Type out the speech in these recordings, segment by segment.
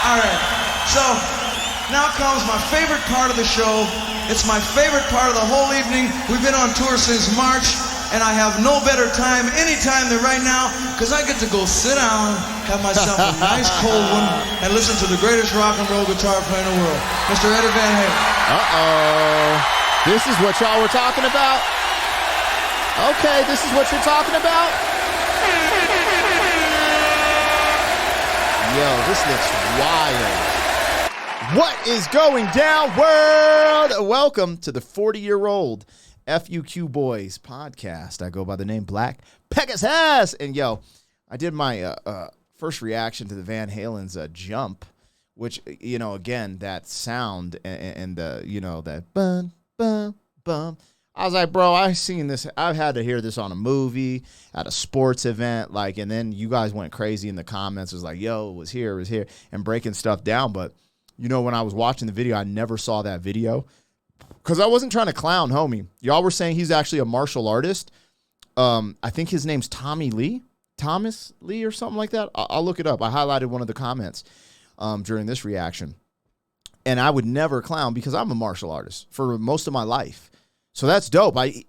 All right, so now comes my favorite part of the show. It's my favorite part of the whole evening. We've been on tour since March, and I have no better time anytime than right now, because I get to go sit down, have myself a nice cold one, and listen to the greatest rock and roll guitar player in the world, Mr. Eddie Van Halen. Uh-oh. This is what y'all were talking about? Okay, this is what you're talking about? Yo, this looks wild. What is going down, world? Welcome to the 40-year-old FUQ Boys podcast. I go by the name Black Pegasus. And yo, I did my first reaction to the Van Halen's Jump, which, you know, again, that sound and the, you know, that bum, bum, bum. I was like, bro, I've seen this. I've had to hear this on a movie, at a sports event, like, and then you guys went crazy in the comments. It was like, yo, it was here, and breaking stuff down. But, you know, when I was watching the video, I never saw that video because I wasn't trying to clown homie. Y'all were saying he's actually a martial artist. I think his name's Thomas Lee or something like that. I'll look it up. I highlighted one of the comments during this reaction. And I would never clown because I'm a martial artist for most of my life. So that's dope. I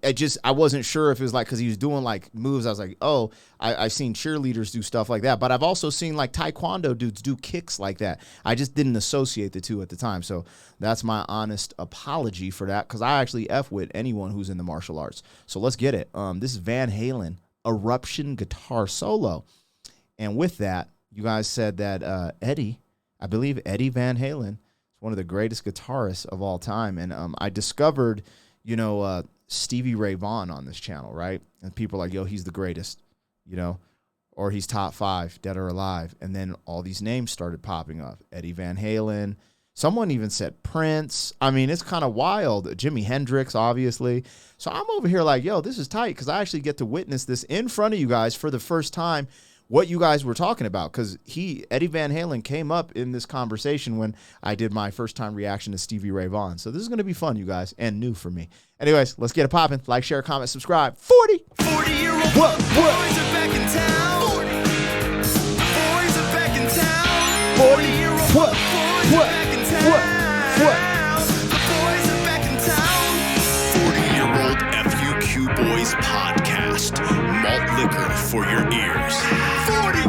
wasn't sure if it was like because he was doing like moves. I was like, oh, I've seen cheerleaders do stuff like that. But I've also seen like taekwondo dudes do kicks like that. I just didn't associate the two at the time. So that's my honest apology for that because I actually F with anyone who's in the martial arts. So let's get it. This is Van Halen Eruption guitar solo. And with that, you guys said that Eddie, I believe Eddie Van Halen is one of the greatest guitarists of all time. And I discovered, you know, Stevie Ray Vaughan on this channel, right? And people are like, yo, he's the greatest, you know, or he's top 5, dead or alive. And then all these names started popping up. Eddie Van Halen. Someone even said Prince. I mean, it's kind of wild. Jimi Hendrix, obviously. So I'm over here like, yo, this is tight because I actually get to witness this in front of you guys for the first time, what you guys were talking about, because Eddie Van Halen came up in this conversation when I did my first time reaction to Stevie Ray Vaughan. So this is going to be fun, you guys, and new for me. Anyways, let's get it popping. Like, share, comment, subscribe. 40-year-old boys are back in town. 40 boys are back in town. 40-year-old boys are back in town. The boys are back in town. 40-year-old FUQ Boys podcast. Malt liquor for your ears. 40.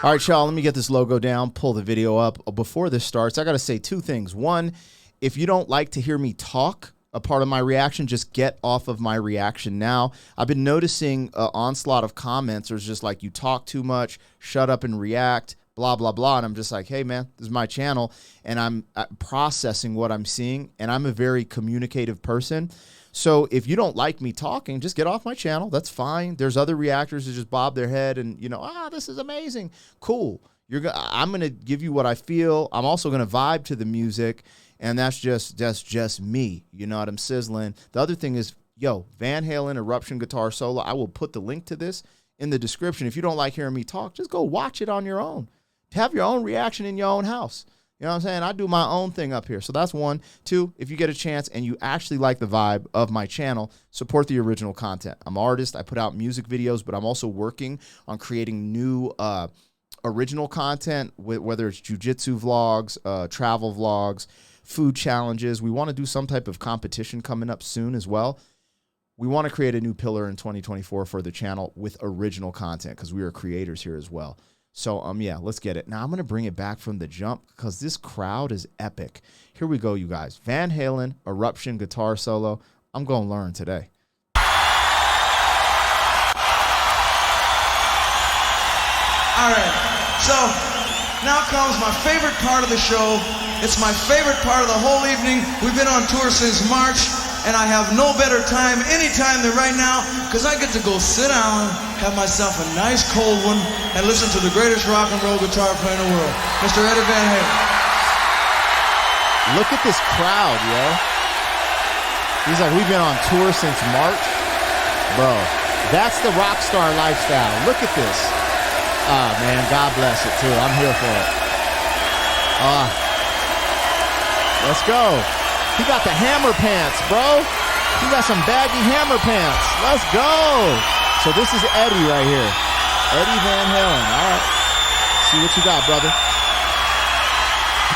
All right, y'all, let me get this logo down, pull the video up. Before this starts, I got to say 2 things. One, if you don't like to hear me talk a part of my reaction, just get off of my reaction now. I've been noticing an onslaught of comments. There's just like, you talk too much, shut up and react, blah, blah, blah. And I'm just like, hey, man, this is my channel, and I'm processing what I'm seeing, and I'm a very communicative person. So if you don't like me talking, just get off my channel. That's fine. There's other reactors who just bob their head and, you know, this is amazing. Cool. I'm going to give you what I feel. I'm also going to vibe to the music, and that's just me. You know what I'm sizzling. The other thing is, yo, Van Halen Eruption guitar solo. I will put the link to this in the description. If you don't like hearing me talk, just go watch it on your own. Have your own reaction in your own house. You know what I'm saying? I do my own thing up here. So that's 1. 2, if you get a chance and you actually like the vibe of my channel, support the original content. I'm an artist. I put out music videos, but I'm also working on creating new original content, whether it's jiu-jitsu vlogs, travel vlogs, food challenges. We want to do some type of competition coming up soon as well. We want to create a new pillar in 2024 for the channel with original content because we are creators here as well. So, yeah, let's get it. Now, I'm going to bring it back from the jump because this crowd is epic. Here we go, you guys. Van Halen, Eruption guitar solo. I'm going to learn today. All right, so now comes my favorite part of the show. It's my favorite part of the whole evening. We've been on tour since March, and I have no better time anytime than right now because I get to go sit down, have myself a nice cold one, and listen to the greatest rock and roll guitar player in the world, Mr. Eddie Van Halen. Look at this crowd, yo. He's like, we've been on tour since March. Bro, that's the rock star lifestyle. Look at this. Ah, man, God bless it, too. I'm here for it. Let's go. He got the hammer pants, bro. He got some baggy hammer pants. Let's go. So this is Eddie right here. Eddie Van Halen. All right. See what you got, brother.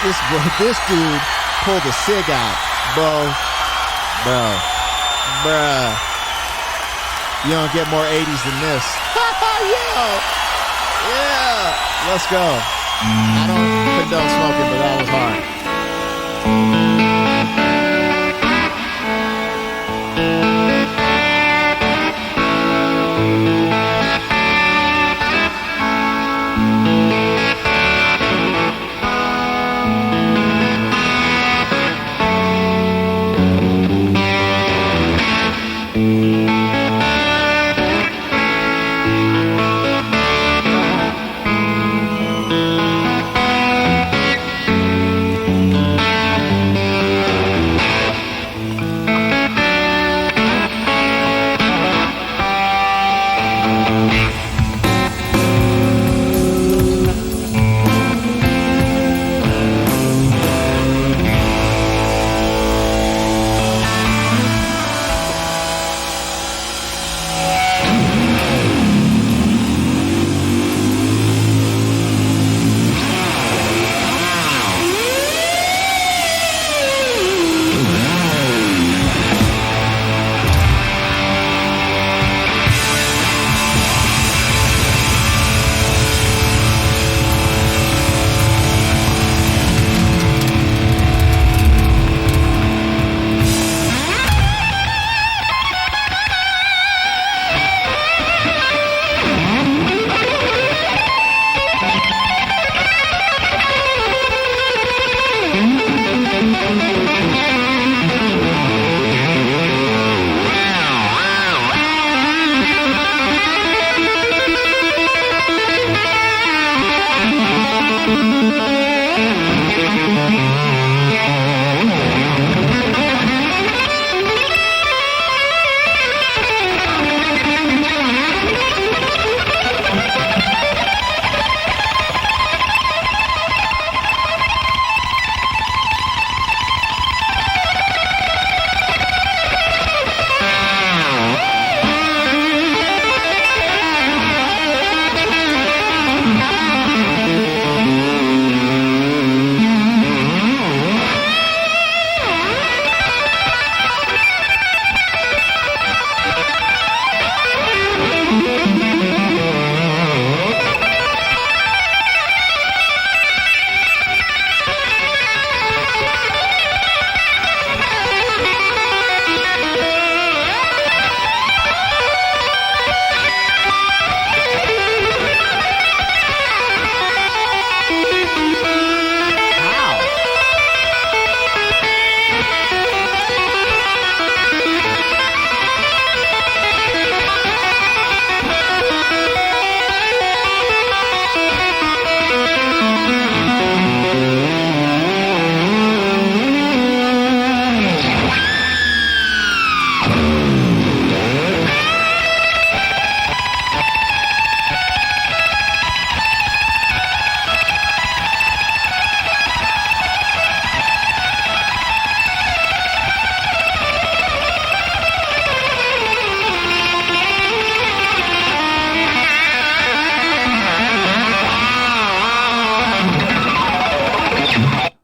This dude pulled a cig out, bro. Bruh. You don't get more 80s than this. Yeah. Let's go. I don't condone smoking, but that was hard.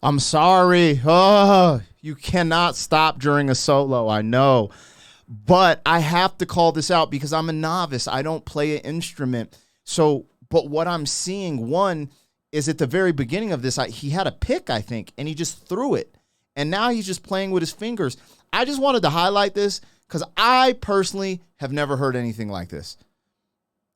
I'm sorry. Oh, you cannot stop during a solo. I know. But I have to call this out because I'm a novice. I don't play an instrument. So, but what I'm seeing, one, is at the very beginning of this, he had a pick, I think, and he just threw it. And now he's just playing with his fingers. I just wanted to highlight this because I personally have never heard anything like this.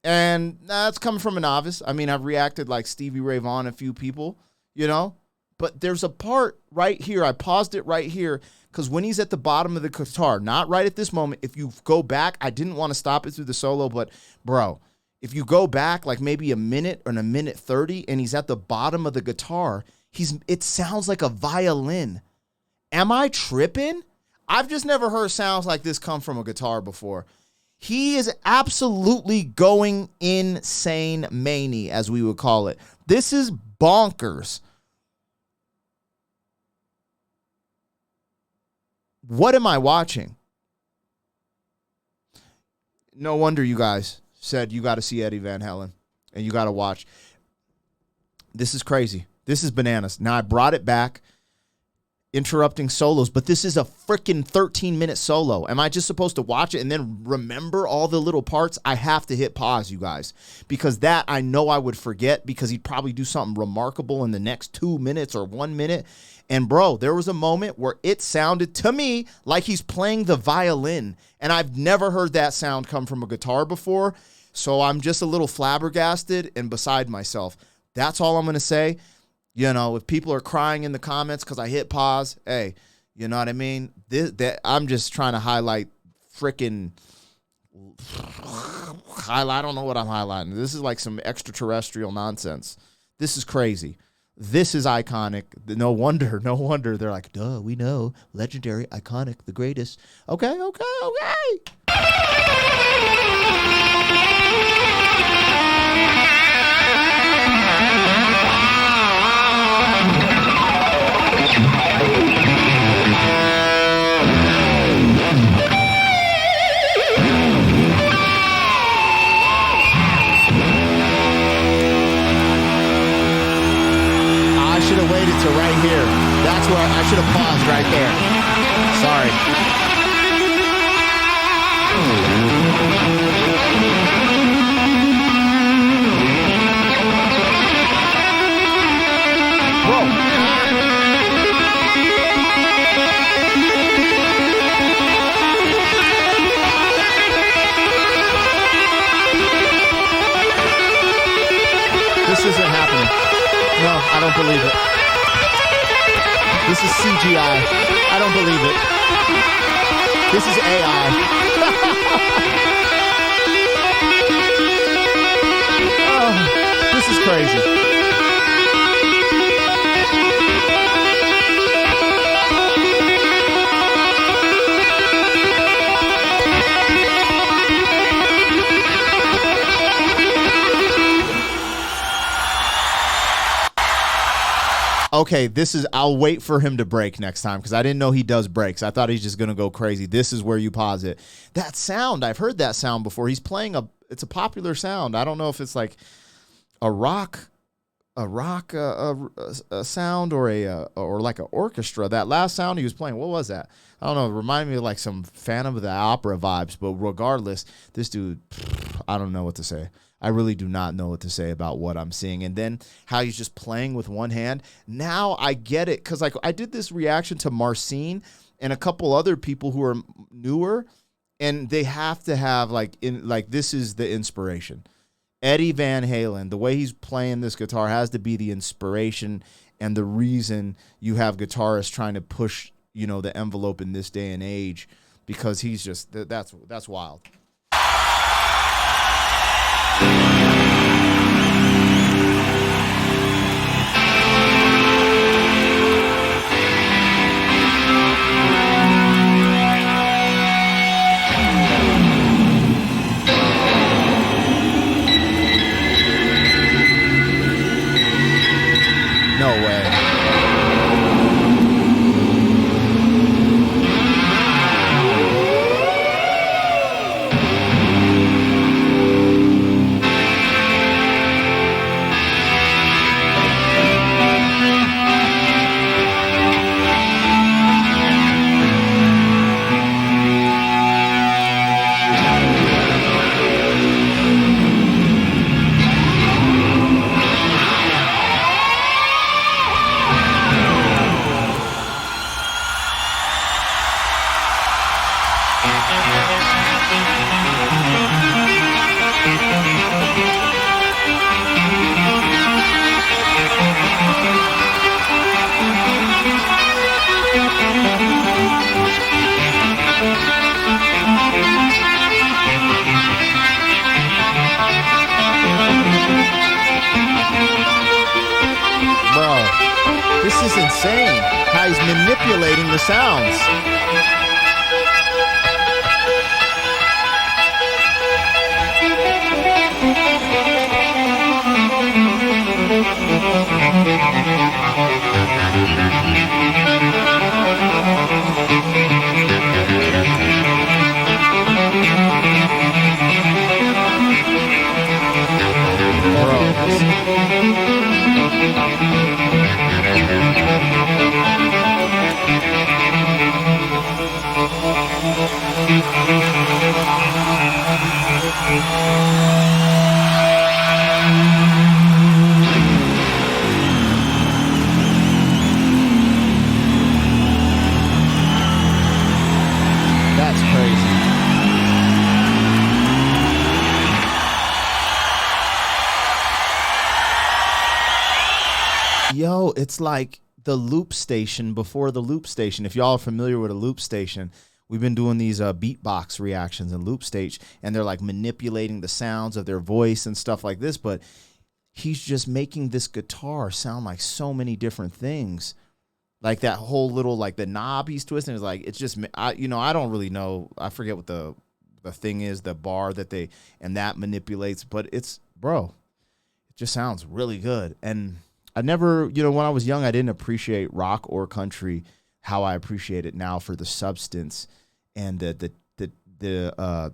And that's coming from a novice. I mean, I've reacted like Stevie Ray Vaughan, a few people, you know. But there's a part right here. I paused it right here because when he's at the bottom of the guitar, not right at this moment. If you go back, I didn't want to stop it through the solo, but bro, if you go back like maybe a minute or a minute 30 and he's at the bottom of the guitar, it sounds like a violin. Am I tripping? I've just never heard sounds like this come from a guitar before. He is absolutely going insane mania, as we would call it. This is bonkers. What am I watching? No wonder you guys said you got to see Eddie Van Halen and you got to watch. This is crazy. This is bananas. Now, I brought it back, interrupting solos, but this is a freaking 13-minute solo. Am I just supposed to watch it and then remember all the little parts? I have to hit pause, you guys, because that I know I would forget, because he'd probably do something remarkable in the next 2 minutes or 1 minute. And bro, there was a moment where it sounded to me like he's playing the violin, and I've never heard that sound come from a guitar before. So I'm just a little flabbergasted and beside myself. That's all I'm going to say. You know, if people are crying in the comments because I hit pause, hey, you know what I mean? I'm just trying to highlight freaking I don't know what I'm highlighting. This is like some extraterrestrial nonsense. This is crazy. This is iconic. No wonder. They're like, duh, we know. Legendary, iconic, the greatest. Okay. To right here. That's where I should have paused right there. Sorry. Whoa. This isn't happening. No, I don't believe it. This is CGI. I don't believe it. This is AI. Oh, this is crazy. Okay, I'll wait for him to break next time, because I didn't know he does breaks. I thought he's just going to go crazy. This is where you pause it. That sound, I've heard that sound before. He's playing it's a popular sound. I don't know if it's like a rock sound or like an orchestra. That last sound he was playing, what was that? I don't know. It reminded me of like some Phantom of the Opera vibes, but regardless, this dude, I don't know what to say. I really do not know what to say about what I'm seeing. And then how he's just playing with one hand. Now I get it, because like I did this reaction to Marcin and a couple other people who are newer, and they have to have this is the inspiration. Eddie Van Halen, the way he's playing this guitar has to be the inspiration and the reason you have guitarists trying to push, the envelope in this day and age, because he's just, that's wild. No way. This is insane how he's manipulating the sounds. Bro. Yo, it's like the loop station before the loop station. If y'all are familiar with a loop station, we've been doing these beatbox reactions in loop stage, and they're like manipulating the sounds of their voice and stuff like this, but he's just making this guitar sound like so many different things. Like that whole little, like the knob he's twisting is like, it's just, I don't really know. I forget what the thing is, the bar that that manipulates, but it just sounds really good. And I never, when I was young, I didn't appreciate rock or country how I appreciate it now for the substance and the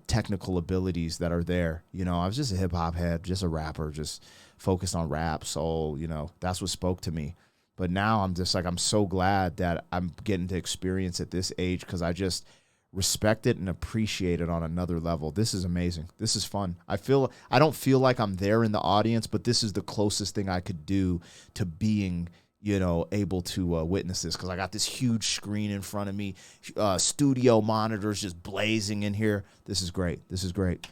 technical abilities that are there. I was just a hip hop head, just a rapper, just focused on rap, soul, that's what spoke to me. But now I'm just like, I'm so glad that I'm getting to experience at this age, because I just respect it and appreciate it on another level. This is amazing. This is fun. I don't feel like I'm there in the audience, but this is the closest thing I could do to being, able to witness this, because I got this huge screen in front of me, studio monitors just blazing in here. This is great. This is great.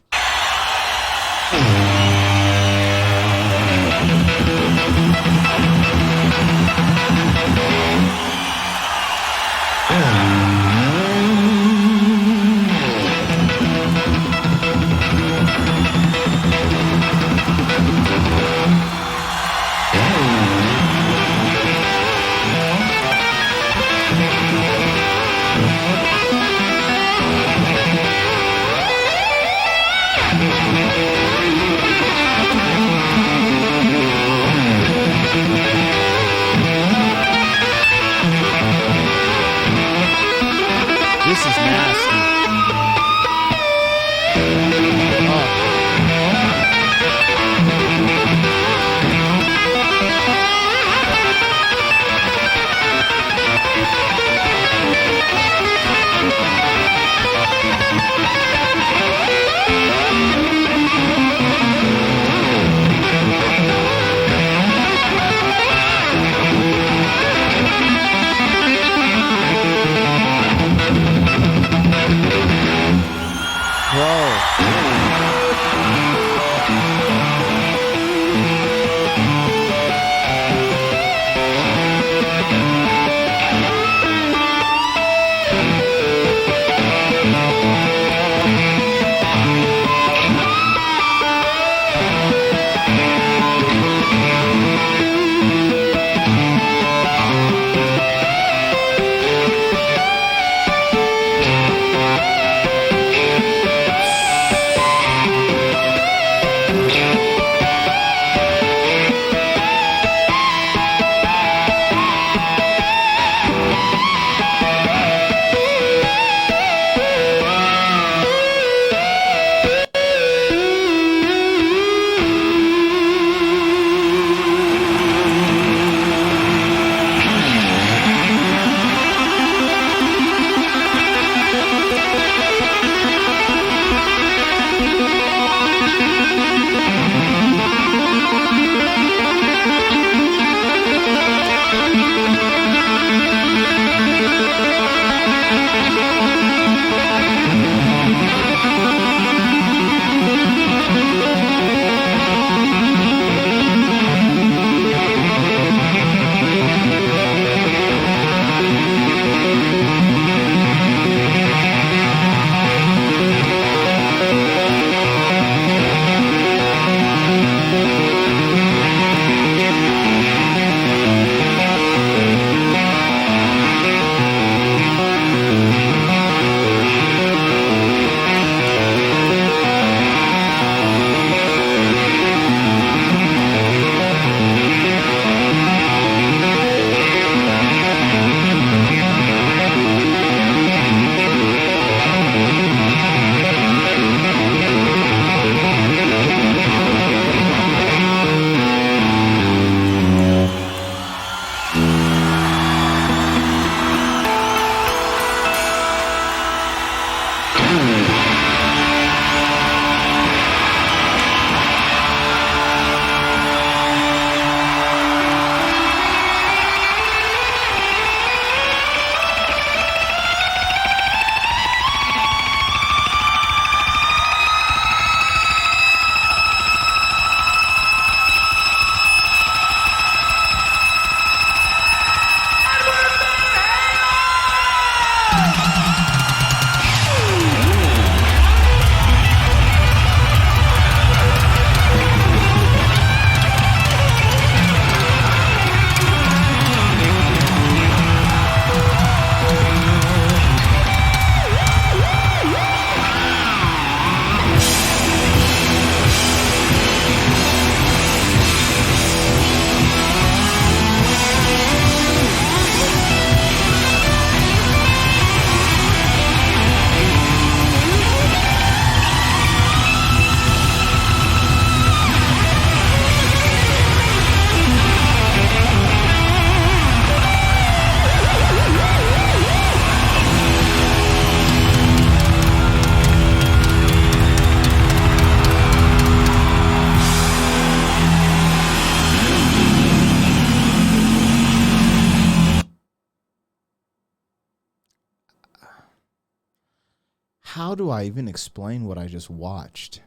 how do I even explain what I just watched?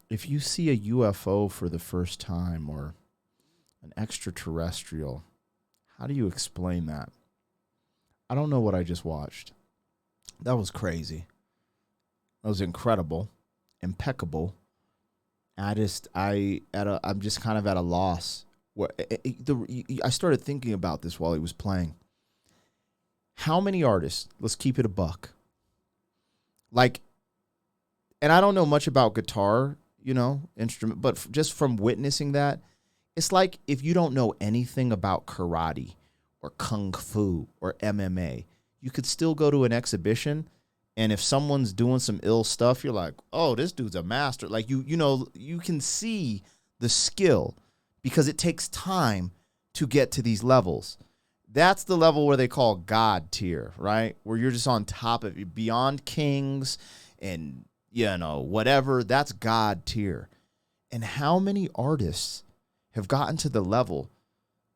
If you see a UFO for the first time or an extraterrestrial, how do you explain that? I don't know what I just watched. That was crazy. That was incredible, impeccable. I'm just kind of at a loss. I started thinking about this while he was playing. How many artists? Let's keep it a buck. Like, and I don't know much about guitar, instrument, but just from witnessing that, it's like if you don't know anything about karate or kung fu or MMA, you could still go to an exhibition, and if someone's doing some ill stuff, you're like, oh, this dude's a master. Like, you can see the skill because it takes time to get to these levels. That's the level where they call God tier, right? Where you're just on top of it, beyond kings and, whatever. That's God tier. And how many artists have gotten to the level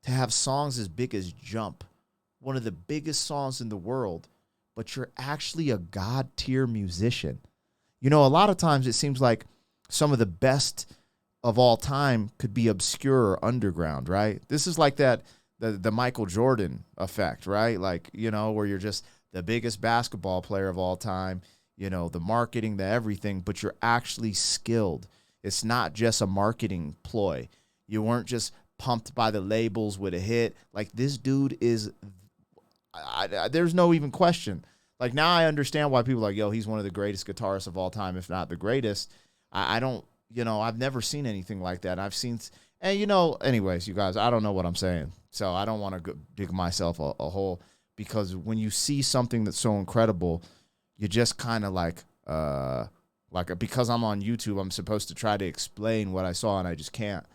to have songs as big as Jump, one of the biggest songs in the world, but you're actually a God tier musician? A lot of times it seems like some of the best of all time could be obscure or underground, right? This is like that, the Michael Jordan effect, right? Like, where you're just the biggest basketball player of all time, the marketing, the everything, but you're actually skilled. It's not just a marketing ploy. You weren't just pumped by the labels with a hit. Like, this dude is, there's no even question. Like, now I understand why people are like, yo, he's one of the greatest guitarists of all time, if not the greatest. I don't, I've never seen anything like that. I've seen, and anyways, you guys, I don't know what I'm saying. So I don't want to dig myself a hole, because when you see something that's so incredible, you just kind of like because I'm on YouTube, I'm supposed to try to explain what I saw, and I just can't.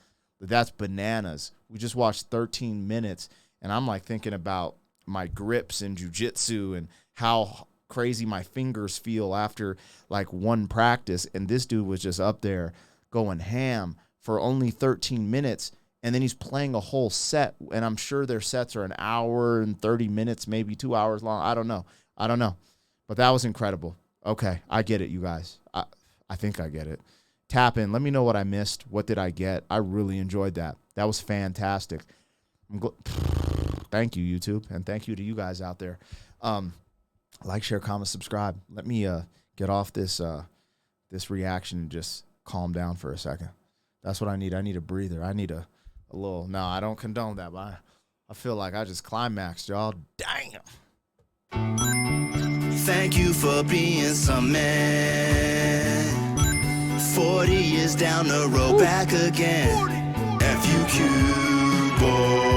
That's bananas. We just watched 13 minutes, and I'm like thinking about my grips in jiu-jitsu and how crazy my fingers feel after like one practice. And this dude was just up there going ham for only 13 minutes. And then he's playing a whole set. And I'm sure their sets are an hour and 30 minutes, maybe 2 hours long. I don't know. But that was incredible. Okay, I get it, you guys. I think I get it. Tap in. Let me know what I missed. What did I get? I really enjoyed that. That was fantastic. Thank you, YouTube. And thank you to you guys out there. Like, share, comment, subscribe. Let me get off this reaction and just calm down for a second. That's what I need. I need a breather. I need a little. No, I don't condone that, but I feel like I just climaxed, y'all. Damn. Thank you for being some man. 40 years down the road, back again. FUQ boy.